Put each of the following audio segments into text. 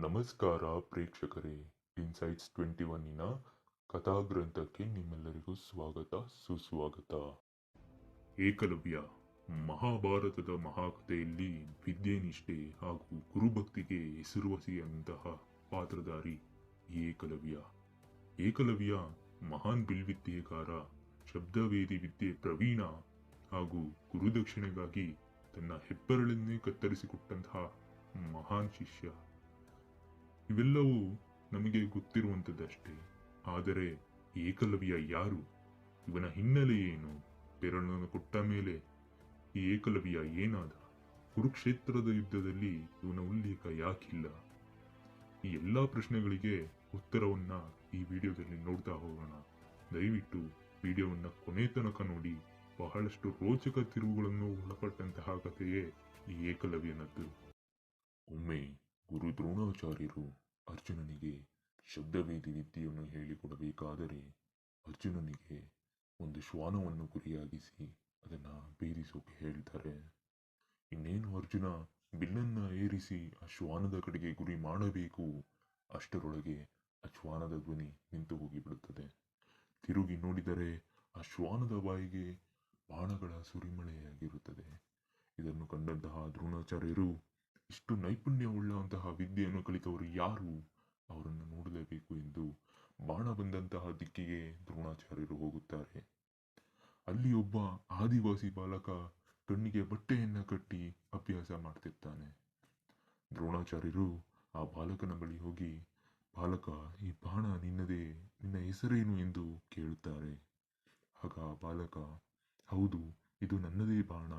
ನಮಸ್ಕಾರ ಪ್ರೇಕ್ಷಕರೇ. ಇನ್ಸೈಟ್ಸ್ 21ನ ಕಥಾಗ್ರಂಥಕ್ಕೆ ನಿಮ್ಮೆಲ್ಲರಿಗೂ ಸ್ವಾಗತ ಸುಸ್ವಾಗತ. ಏಕಲವ್ಯ ಮಹಾಭಾರತದ ಮಹಾಕಥೆಯಲ್ಲಿ ವಿದ್ಯೆನಿಷ್ಠೆ ಹಾಗೂ ಗುರುಭಕ್ತಿಗೆ ಹೆಸರುವಾಸಿಯಾದಂತಹ ಪಾತ್ರಧಾರಿ ಏಕಲವ್ಯ. ಏಕಲವ್ಯ ಮಹಾನ್ ಬಿಲ್ವಿದ್ಯೆಗಾರ, ಶಬ್ದವೇದಿ ವಿದ್ಯೆ ಪ್ರವೀಣ ಹಾಗೂ ಗುರುದಕ್ಷಿಣೆಗಾಗಿ ತನ್ನ ಹೆಬ್ಬೆರಳನ್ನೇ ಕತ್ತರಿಸಿಕೊಟ್ಟಂತಹ ಮಹಾನ್ ಶಿಷ್ಯ. ಇವೆಲ್ಲವೂ ನಮಗೆ ಗೊತ್ತಿರುವಂಥದ್ದಷ್ಟೇ. ಆದರೆ ಏಕಲವ್ಯ ಯಾರು, ಇವನ ಹಿನ್ನೆಲೆ ಏನು, ಬೆರಳನ್ನು ಕೊಟ್ಟ ಮೇಲೆ ಈ ಏಕಲವ್ಯ ಏನಾದ, ಕುರುಕ್ಷೇತ್ರದ ಯುದ್ಧದಲ್ಲಿ ಇವನ ಉಲ್ಲೇಖ ಯಾಕಿಲ್ಲ? ಈ ಎಲ್ಲಾ ಪ್ರಶ್ನೆಗಳಿಗೆ ಉತ್ತರವನ್ನ ಈ ವಿಡಿಯೋದಲ್ಲಿ ನೋಡ್ತಾ ಹೋಗೋಣ. ದಯವಿಟ್ಟು ವಿಡಿಯೋವನ್ನ ಕೊನೆ ತನಕ ನೋಡಿ. ಬಹಳಷ್ಟು ರೋಚಕ ತಿರುವುಗಳನ್ನು ಒಳಪಟ್ಟಂತಹ ಕಥೆಯೇ ಈ ಏಕಲವ್ಯನದ್ದು. ಒಮ್ಮೆ ಗುರು ದ್ರೋಣಾಚಾರ್ಯರು ಅರ್ಜುನನಿಗೆ ಶಬ್ದವೇದಿ ವಿದ್ಯೆಯನ್ನು ಹೇಳಿಕೊಡಬೇಕಾದರೆ ಅರ್ಜುನನಿಗೆ ಒಂದು ಶ್ವಾನವನ್ನು ಗುರಿಯಾಗಿಸಿ ಅದನ್ನ ಭೇದಿಸೋಕೆ ಹೇಳ್ತಾರೆ. ಇನ್ನೇನು ಅರ್ಜುನ ಬಿಲ್ಲನ್ನ ಏರಿಸಿ ಆ ಶ್ವಾನದ ಕಡೆಗೆ ಗುರಿ ಮಾಡಬೇಕು, ಅಷ್ಟರೊಳಗೆ ಆ ಶ್ವಾನದ ಧ್ವನಿ ನಿಂತು ಹೋಗಿಬಿಡುತ್ತದೆ. ತಿರುಗಿ ನೋಡಿದರೆ ಆ ಶ್ವಾನದ ಬಾಯಿಗೆ ಬಾಣಗಳ ಸುರಿಮಳೆಯಾಗಿರುತ್ತದೆ. ಇದನ್ನು ಕಂಡಂತಹ ದ್ರೋಣಾಚಾರ್ಯರು, ಇಷ್ಟು ನೈಪುಣ್ಯವುಳ್ಳಂತಹ ವಿದ್ಯೆಯನ್ನು ಕಲಿತವರು ಯಾರು, ಅವರನ್ನು ನೋಡಲೇಬೇಕು ಎಂದು ಬಾಣ ಬಂದಂತಹ ದಿಕ್ಕಿಗೆ ದ್ರೋಣಾಚಾರ್ಯರು ಹೋಗುತ್ತಾರೆ. ಅಲ್ಲಿ ಒಬ್ಬ ಆದಿವಾಸಿ ಬಾಲಕ ಕಣ್ಣಿಗೆ ಬಟ್ಟೆಯನ್ನ ಕಟ್ಟಿ ಅಭ್ಯಾಸ ಮಾಡ್ತಿರ್ತಾನೆ. ದ್ರೋಣಾಚಾರ್ಯರು ಆ ಬಾಲಕನ ಬಳಿ ಹೋಗಿ, ಬಾಲಕ, ಈ ಬಾಣ ನಿನ್ನದೇ, ನಿನ್ನ ಹೆಸರೇನು ಎಂದು ಕೇಳುತ್ತಾರೆ. ಆಗ ಆ ಬಾಲಕ, ಹೌದು, ಇದು ನನ್ನದೇ ಬಾಣ,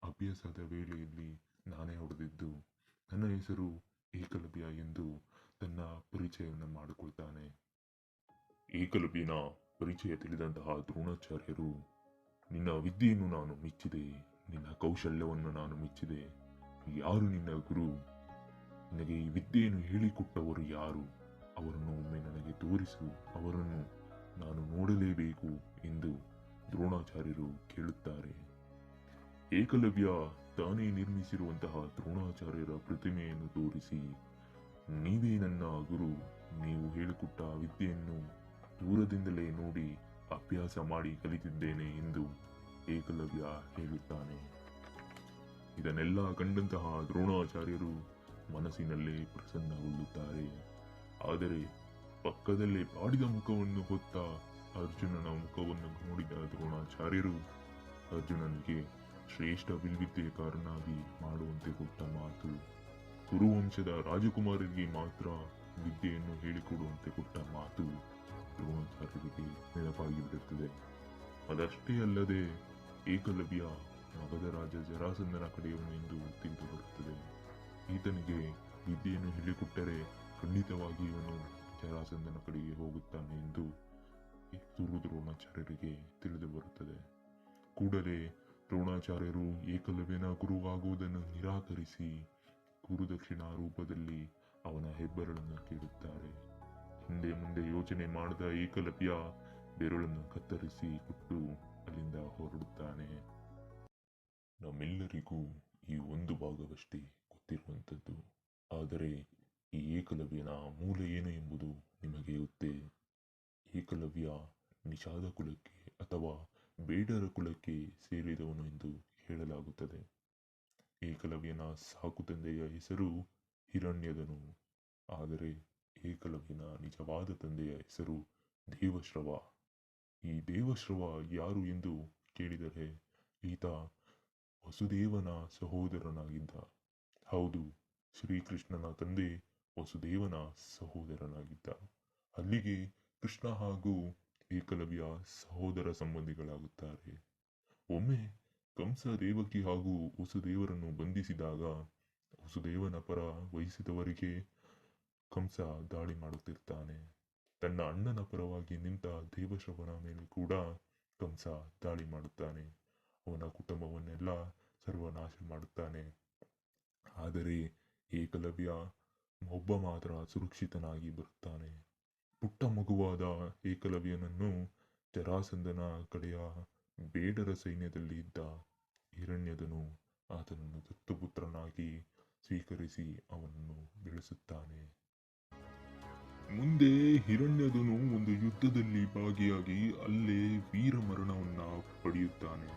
ಅಭ್ಯಾಸದ ವೇಳೆಯಲ್ಲಿ ನಾನೇ ಹೊಡೆದಿದ್ದು, ನನ್ನ ಹೆಸರು ಏಕಲವ್ಯ ಎಂದು ತನ್ನ ಪರಿಚಯವನ್ನು ಮಾಡಿಕೊಳ್ತಾನೆ. ಏಕಲವ್ಯನ ಪರಿಚಯ ತಿಳಿದಂತಹ ದ್ರೋಣಾಚಾರ್ಯರು, ನಿನ್ನ ವಿದ್ಯೆಯನ್ನು ನಾನು ಮೆಚ್ಚಿದೆ, ನಿನ್ನ ಕೌಶಲ್ಯವನ್ನು ನಾನು ಮೆಚ್ಚಿದೆ. ಯಾರು ನಿನ್ನ ಗುರು? ನಿನಗೆ ಈ ವಿದ್ಯೆಯನ್ನು ಹೇಳಿಕೊಟ್ಟವರು ಯಾರು? ಅವರನ್ನು ಒಮ್ಮೆ ನನಗೆ ತೋರಿಸು, ಅವರನ್ನು ನಾನು ನೋಡಲೇಬೇಕು ಎಂದು ದ್ರೋಣಾಚಾರ್ಯರು ಕೇಳುತ್ತಾರೆ. ಏಕಲವ್ಯ ತಾನೇ ನಿರ್ಮಿಸಿರುವಂತಹ ದ್ರೋಣಾಚಾರ್ಯರ ಪ್ರತಿಮೆಯನ್ನು ತೋರಿಸಿ, ನೀವೇ ನನ್ನ ಗುರು, ನೀವು ಹೇಳಿಕೊಟ್ಟ ವಿದ್ಯೆಯನ್ನು ದೂರದಿಂದಲೇ ನೋಡಿ ಅಭ್ಯಾಸ ಮಾಡಿ ಕಲಿತಿದ್ದೇನೆ ಎಂದು ಏಕಲವ್ಯ ಹೇಳುತ್ತಾನೆ. ಇದನ್ನೆಲ್ಲ ಕಂಡಂತಹ ದ್ರೋಣಾಚಾರ್ಯರು ಮನಸ್ಸಿನಲ್ಲೇ ಪ್ರಸನ್ನಗೊಳ್ಳುತ್ತಾರೆ. ಆದರೆ ಪಕ್ಕದಲ್ಲೇ ಬಾಡಿದ ಮುಖವನ್ನು ಹೊತ್ತ ಅರ್ಜುನನ ಮುಖವನ್ನು ನೋಡಿದ ದ್ರೋಣಾಚಾರ್ಯರು ಅರ್ಜುನನಿಗೆ ಶ್ರೇಷ್ಠ ವಿಲ್ವಿದ್ಯೆಕಾರನಾಗಿ ಮಾಡುವಂತೆ ಕೊಟ್ಟ ಮಾತು, ಕುರುವಂಶದ ರಾಜಕುಮಾರರಿಗೆ ಮಾತ್ರ ವಿದ್ಯೆಯನ್ನು ಹೇಳಿಕೊಡುವಂತೆ ಕೊಟ್ಟ ಮಾತು ದ್ರೋಣಾಚಾರ್ಯರಿಗೆ ನೆನಪಾಗಿ ಬಿಡುತ್ತದೆ. ಅದಷ್ಟೇ ಅಲ್ಲದೆ ಏಕಲವ್ಯ ಮಗಧ ರಾಜ ಜರಾಸಂಧನ ಕಡೆಯವನು ಎಂದು ತಿಳಿದು ಬರುತ್ತದೆ. ಈತನಿಗೆ ವಿದ್ಯೆಯನ್ನು ಹೇಳಿಕೊಟ್ಟರೆ ಖಂಡಿತವಾಗಿ ಇವನು ಜರಾಸಂಧನ ಕಡೆಗೆ ಹೋಗುತ್ತಾನೆ ಎಂದು ದ್ರೋಣಾಚಾರ್ಯರಿಗೆ ತಿಳಿದು ಬರುತ್ತದೆ. ಕೂಡಲೇ ದ್ರೋಣಾಚಾರ್ಯರು ಏಕಲವ್ಯನ ಗುರುವಾಗುವುದನ್ನು ನಿರಾಕರಿಸಿ ಗುರುದಕ್ಷಿಣಾ ರೂಪದಲ್ಲಿ ಅವನ ಹೆಬ್ಬೆರಳನ್ನು ಕೇಳುತ್ತಾರೆ. ಹಿಂದೆ ಮುಂದೆ ಯೋಚನೆ ಮಾಡಿದ ಏಕಲವ್ಯ ಬೆರಳನ್ನು ಕತ್ತರಿಸಿ ಕೊಟ್ಟು ಅಲ್ಲಿಂದ ಹೊರಡುತ್ತಾನೆ. ನಮ್ಮೆಲ್ಲರಿಗೂ ಈ ಒಂದು ಭಾಗವಷ್ಟೇ ಗೊತ್ತಿರುವಂಥದ್ದು. ಆದರೆ ಈ ಏಕಲವ್ಯನ ಮೂಲ ಏನು ಎಂಬುದು ನಿಮಗೆ ಗೊತ್ತೇ? ಏಕಲವ್ಯ ನಿಷಾದ ಕುಲಕ್ಕೆ ಅಥವಾ ಬೇಡರ ಕುಲಕ್ಕೆ ಸೇರಿದವನು ಎಂದು ಹೇಳಲಾಗುತ್ತದೆ. ಏಕಲವ್ಯನ ಸಾಕು ತಂದೆಯ ಹೆಸರು ಹಿರಣ್ಯದನು. ಆದರೆ ಏಕಲವ್ಯನ ನಿಜವಾದ ತಂದೆಯ ಹೆಸರು ದೇವಶ್ರವ. ಈ ದೇವಶ್ರವ ಯಾರು ಎಂದು ಕೇಳಿದರೆ ಈತ ವಸುದೇವನ ಸಹೋದರನಾಗಿದ್ದ. ಹೌದು, ಶ್ರೀಕೃಷ್ಣನ ತಂದೆ ವಸುದೇವನ ಸಹೋದರನಾಗಿದ್ದ. ಅಲ್ಲಿಗೆ ಕೃಷ್ಣ ಹಾಗೂ ಏಕಲವ್ಯ ಸಹೋದರ ಸಂಬಂಧಿಗಳಾಗುತ್ತಾರೆ. ಒಮ್ಮೆ ಕಂಸ ದೇವಕಿ ಹಾಗೂ ವಸುದೇವರನ್ನು ಬಂಧಿಸಿದಾಗ ವಸುದೇವನ ಪರ ವಹಿಸಿದವರಿಗೆ ಕಂಸ ದಾಳಿ ಮಾಡುತ್ತಿರ್ತಾನೆ. ತನ್ನ ಅಣ್ಣನ ಪರವಾಗಿ ನಿಂತ ದೇವಶ್ರವನ ಮೇಲೆ ಕೂಡ ಕಂಸ ದಾಳಿ ಮಾಡುತ್ತಾನೆ. ಅವನ ಕುಟುಂಬವನ್ನೆಲ್ಲ ಸರ್ವನಾಶ ಮಾಡುತ್ತಾನೆ. ಆದರೆ ಏಕಲವ್ಯ ಒಬ್ಬ ಮಾತ್ರ ಸುರಕ್ಷಿತನಾಗಿ ಬರುತ್ತಾನೆ. ಪುಟ್ಟ ಮಗುವಾದ ಏಕಲವ್ಯನನ್ನು ಜರಾಸಂಧನ ಕಡೆಯ ಬೇಡರ ಸೈನ್ಯದಲ್ಲಿ ಇದ್ದ ಹಿರಣ್ಯದನು ಆತನನ್ನು ದತ್ತುಪುತ್ರನಾಗಿ ಸ್ವೀಕರಿಸಿ ಅವನನ್ನು ಬೆಳೆಸುತ್ತಾನೆ. ಮುಂದೆ ಹಿರಣ್ಯದನು ಒಂದು ಯುದ್ಧದಲ್ಲಿ ಭಾಗಿಯಾಗಿ ಅಲ್ಲೇ ವೀರಮರಣವನ್ನ ಪಡೆಯುತ್ತಾನೆ.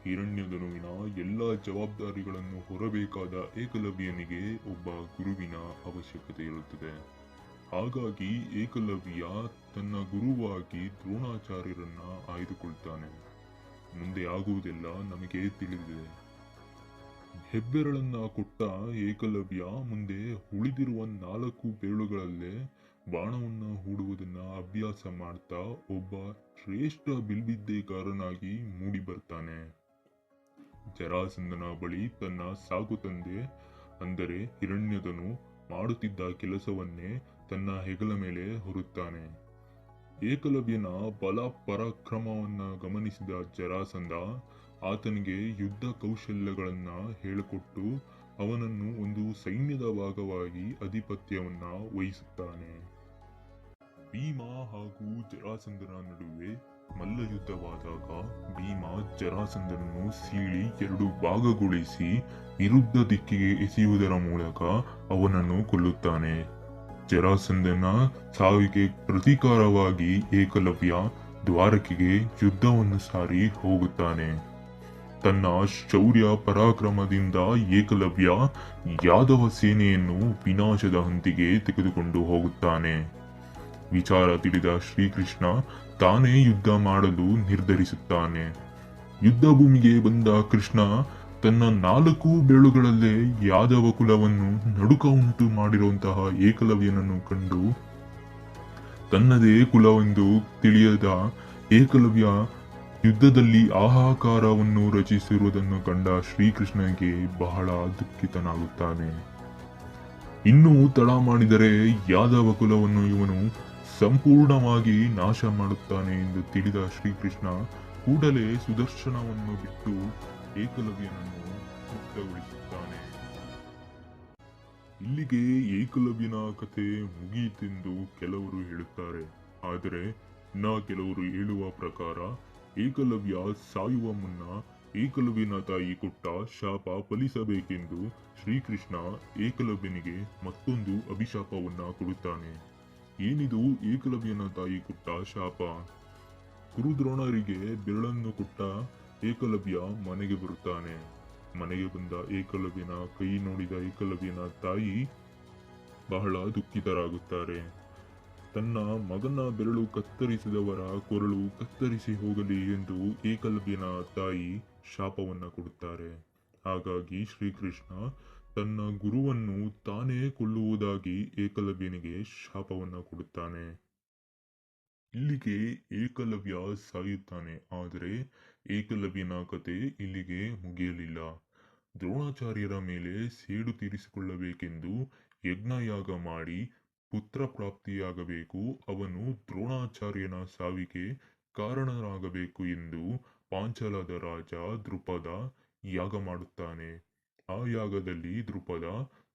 ಹಿರಣ್ಯಧನುವಿನ ಎಲ್ಲ ಜವಾಬ್ದಾರಿಗಳನ್ನು ಹೊರಬೇಕಾದ ಏಕಲವ್ಯನಿಗೆ ಒಬ್ಬ ಗುರುವಿನ ಅವಶ್ಯಕತೆ ಇರುತ್ತದೆ. ಹಾಗಾಗಿ ಏಕಲವ್ಯ ತನ್ನ ಗುರುವಾಗಿ ದ್ರೋಣಾಚಾರ್ಯರನ್ನ ಆಯ್ದುಕೊಳ್ತಾನೆ. ಮುಂದೆ ಆಗುವುದೆಲ್ಲ ನಮಗೆ ತಿಳಿದಿದೆ. ಹೆಬ್ಬೆರಳನ್ನ ಕೊಟ್ಟ ಏಕಲವ್ಯ ಮುಂದೆ ಉಳಿದಿರುವ 4 ಬೆರಳುಗಳಲ್ಲೇ ಬಾಣವನ್ನ ಹೂಡುವುದನ್ನ ಅಭ್ಯಾಸ ಮಾಡ್ತಾ ಒಬ್ಬ ಶ್ರೇಷ್ಠ ಬಿಲ್ವಿದ್ಯೆಗಾರನಾಗಿ ಮೂಡಿ ಬರ್ತಾನೆ. ಜರಾಸಂಧನ ಬಳಿ ತನ್ನ ಸಾಕು ತಂದೆ ಅಂದರೆ ಹಿರಣ್ಯಧನು ಮಾಡುತ್ತಿದ್ದ ಕೆಲಸವನ್ನೇ ತನ್ನ ಹೆಗಲ ಮೇಲೆ ಹೊರುತ್ತಾನೆ. ಏಕಲವ್ಯನ ಬಲ ಪರಾಕ್ರಮವನ್ನ ಗಮನಿಸಿದ ಜರಾಸಂಧ ಆತನಿಗೆ ಯುದ್ಧ ಕೌಶಲ್ಯಗಳನ್ನ ಹೇಳಿಕೊಟ್ಟು ಅವನನ್ನು ಒಂದು ಸೈನ್ಯದ ಭಾಗವಾಗಿ ಅಧಿಪತ್ಯವನ್ನ ವಹಿಸುತ್ತಾನೆ. ಭೀಮ ಹಾಗೂ ಜರಾಸಂಧನ ನಡುವೆ ಮಲ್ಲಯುದ್ಧವಾದಾಗ ಭೀಮ ಜರಾಸಂಧನನ್ನು ಸೀಳಿ 2 ಭಾಗಗೊಳಿಸಿ ವಿರುದ್ಧ ದಿಕ್ಕಿಗೆ ಎಸೆಯುವುದರ ಮೂಲಕ ಅವನನ್ನು ಕೊಲ್ಲುತ್ತಾನೆ. ಜರಾಸಂಧನ ಸಾವಿಗೆ ಪ್ರತೀಕಾರವಾಗಿ ಏಕಲವ್ಯ ದ್ವಾರಕೆಗೆ ಯುದ್ಧವನ್ನು ಸಾರಿ ಹೋಗುತ್ತಾನೆ. ತನ್ನ ಶೌರ್ಯ ಪರಾಕ್ರಮದಿಂದ ಏಕಲವ್ಯ ಯಾದವ ಸೇನೆಯನ್ನು ವಿನಾಶದ ಹಂತಿಗೆ ತೆಗೆದುಕೊಂಡು ಹೋಗುತ್ತಾನೆ. ವಿಚಾರ ತಿಳಿದ ಶ್ರೀಕೃಷ್ಣ ತಾನೇ ಯುದ್ಧ ಮಾಡಲು ನಿರ್ಧರಿಸುತ್ತಾನೆ. ಯುದ್ಧ ಭೂಮಿಗೆ ಬಂದ ಕೃಷ್ಣ ತನ್ನ 4 ಬೆರಳುಗಳಲ್ಲೇ ಯಾದವ ಕುಲವನ್ನು ನಡುಕ ಉಂಟು ಮಾಡಿರುವಂತಹ ಏಕಲವ್ಯನನ್ನು ಕಂಡು ತನ್ನದೇ ಕುಲವೆಂದು ತಿಳಿಯದ ಏಕಲವ್ಯ ಯುದ್ಧದಲ್ಲಿ ಹಾಹಾಕಾರವನ್ನು ರಚಿಸಿರುವುದನ್ನು ಕಂಡ ಶ್ರೀಕೃಷ್ಣನಿಗೆ ಬಹಳ ದುಃಖಿತನಾಗುತ್ತಾನೆ. ಇನ್ನೂ ತಡ ಮಾಡಿದರೆ ಯಾದವ ಕುಲವನ್ನು ಇವನು ಸಂಪೂರ್ಣವಾಗಿ ನಾಶ ಮಾಡುತ್ತಾನೆ ಎಂದು ತಿಳಿದ ಶ್ರೀಕೃಷ್ಣ ಕೂಡಲೇ ಸುದರ್ಶನವನ್ನು ಬಿಟ್ಟು ಏಕಲವ್ಯನನ್ನು ಮುಕ್ತಗೊಳಿಸುತ್ತಾನೆ. ಇಲ್ಲಿಗೆ ಏಕಲವ್ಯನ ಕಥೆ ಮುಗಿಯಿತೆಂದು ಕೆಲವರು ಹೇಳುತ್ತಾರೆ. ಆದರೆ ಕೆಲವರು ಹೇಳುವ ಪ್ರಕಾರ ಏಕಲವ್ಯ ಸಾಯುವ ಮುನ್ನ ಏಕಲವ್ಯನ ತಾಯಿ ಕೊಟ್ಟ ಶಾಪ ಫಲಿಸಬೇಕೆಂದು ಶ್ರೀಕೃಷ್ಣ ಏಕಲವ್ಯನಿಗೆ ಮತ್ತೊಂದು ಅಭಿಶಾಪವನ್ನ ಕೊಡುತ್ತಾನೆ. ಏನಿದು ಏಕಲವ್ಯನ ತಾಯಿ ಕೊಟ್ಟ ಶಾಪ? ಗುರುದ್ರೋಣರಿಗೆ ಬೆರಳನ್ನು ಕೊಟ್ಟ ಏಕಲವ್ಯ ಮನೆಗೆ ಬರುತ್ತಾನೆ. ಮನೆಗೆ ಬಂದ ಏಕಲವ್ಯನ ಕೈ ನೋಡಿದ ಏಕಲವ್ಯನ ತಾಯಿ ಬಹಳ ದುಃಖಿತರಾಗುತ್ತಾರೆ. ತನ್ನ ಮಗನ ಬೆರಳು ಕತ್ತರಿಸಿದವರ ಕೊರಳು ಕತ್ತರಿಸಿ ಹೋಗಲಿ ಎಂದು ಏಕಲವ್ಯನ ತಾಯಿ ಶಾಪವನ್ನ ಕೊಡುತ್ತಾರೆ. ಹಾಗಾಗಿ ಶ್ರೀಕೃಷ್ಣ ತನ್ನ ಗುರುವನ್ನು ತಾನೇ ಕೊಲ್ಲುವುದಾಗಿ ಏಕಲವ್ಯನಿಗೆ ಶಾಪವನ್ನ ಕೊಡುತ್ತಾನೆ. ಇಲ್ಲಿಗೆ ಏಕಲವ್ಯ ಸಾಯುತ್ತಾನೆ. ಆದರೆ ಏಕಲವ್ಯನ ಕತೆ ಇಲ್ಲಿಗೆ ಮುಗಿಯಲಿಲ್ಲ. ದ್ರೋಣಾಚಾರ್ಯರ ಮೇಲೆ ಸೇಡು ತೀರಿಸಿಕೊಳ್ಳಬೇಕೆಂದು ಯಜ್ಞಯಾಗ ಮಾಡಿ ಪುತ್ರ ಪ್ರಾಪ್ತಿಯಾಗಬೇಕು, ಅವನು ದ್ರೋಣಾಚಾರ್ಯನ ಸಾವಿಗೆ ಕಾರಣನಾಗಬೇಕು ಎಂದು ಪಾಂಚಾಲದ ರಾಜ ದೃಪದ ಯಾಗ ಮಾಡುತ್ತಾನೆ. ಆ ಯಾಗದಲ್ಲಿ ದೃಪದ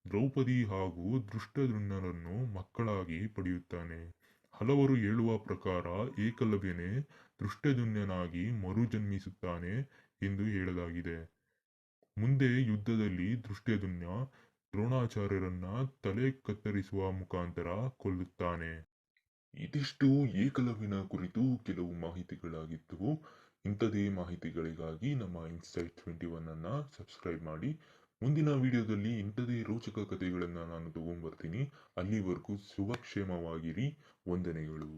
ದ್ರೌಪದಿ ಹಾಗೂ ದೃಷ್ಟದ್ಯುಮ್ನರನ್ನು ಮಕ್ಕಳಾಗಿ ಪಡೆಯುತ್ತಾನೆ. ಹಲವರು ಹೇಳುವ ಪ್ರಕಾರ ಏಕಲವ್ಯನೇ ದೃಷ್ಟದ್ಯುಮ್ನನಾಗಿ ಮರುಜನ್ಮಿಸುತ್ತಾನೆ ಎಂದು ಹೇಳಲಾಗಿದೆ. ಮುಂದೆ ಯುದ್ಧದಲ್ಲಿ ದೃಷ್ಟದ್ಯುಮ್ನ ದ್ರೋಣಾಚಾರ್ಯರನ್ನ ತಲೆ ಕತ್ತರಿಸುವ ಮುಖಾಂತರ ಕೊಲ್ಲುತ್ತಾನೆ. ಇದಿಷ್ಟು ಏಕಲವ್ಯನ ಕುರಿತು ಕೆಲವು ಮಾಹಿತಿಗಳಾಗಿತ್ತು. ಇಂಥದೇ ಮಾಹಿತಿಗಳಿಗಾಗಿ ನಮ್ಮ ಇನ್ಸೈಟ್ 21 ಅನ್ನ ಸಬ್ಸ್ಕ್ರೈಬ್ ಮಾಡಿ. ಮುಂದಿನ ವಿಡಿಯೋದಲ್ಲಿ ಇಂಥದೇ ರೋಚಕ ಕಥೆಗಳನ್ನು ನಾನು ತಗೊಂಡ್ಬರ್ತೀನಿ. ಅಲ್ಲಿವರೆಗೂ ಶುಭಕ್ಷೇಮವಾಗಿರಿ. ವಂದನೆಗಳು.